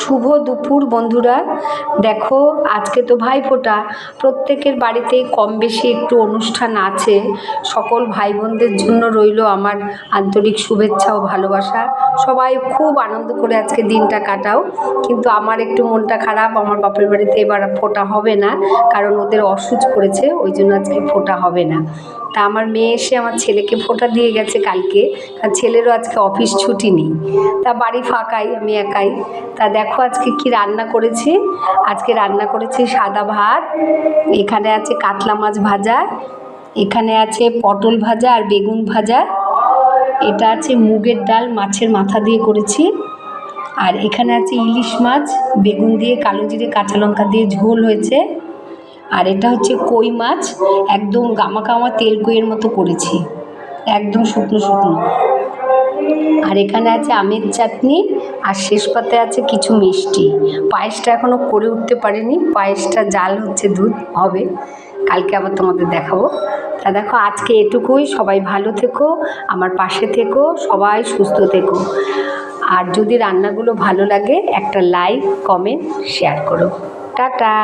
শুভ দুপুর বন্ধুরা। দেখো আজকে তো ভাইফোঁটা, প্রত্যেকের বাড়িতে কম বেশি একটু অনুষ্ঠান আছে। সকল ভাই বোনদের জন্য রইল আমার আন্তরিক শুভেচ্ছা ও ভালোবাসা। সবাই খুব আনন্দ করে আজকে দিনটা কাটাও, কিন্তু আমার একটু মনটা খারাপ। আমার বাপের বাড়িতে এবার ফোঁটা হবে না, কারণ ওদের অসুচ পড়েছে, ওই জন্য আজকে ফোঁটা হবে না। তা আমার মেয়ে এসে আমার ছেলেকে ফোঁটা দিয়ে গেছে কালকে, কারণ ছেলেরও আজকে অফিস ছুটি নেই। তা বাড়ি ফাঁকাই, আমি একাই। তা দেখো আজকে কি রান্না করেছি। আজকে রান্না করেছি সাদা ভাত, এখানে আছে কাতলা মাছ ভাজা, এখানে আছে পটল ভাজা আর বেগুন ভাজা, এটা আছে মুগের ডাল মাছের মাথা দিয়ে করেছি, আর এখানে আছে ইলিশ মাছ বেগুন দিয়ে কালো জিরে কাঁচা লঙ্কা দিয়ে ঝোল হয়েছে, আর এটা হচ্ছে কই মাছ, একদম গামা গামা তেল কইয়ের মতো করেছি, একদম শুকনো শুকনো। আর এখানে আছে আমের চাটনি, আর শেষ পাতে আছে কিছু মিষ্টি। পায়েসটা এখনও করে উঠতে পারিনি, পায়েসটা জাল হচ্ছে, দুধ হবে, কালকে আবার তোমাদের দেখাবো। তা দেখো আজকে এটুকুই। সবাই ভালো থেকো, আমার পাশে থেকো, সবাই সুস্থ থেকো। আর যদি রান্নাগুলো ভালো লাগে একটা লাইক কমেন্ট শেয়ার করো। টাটা।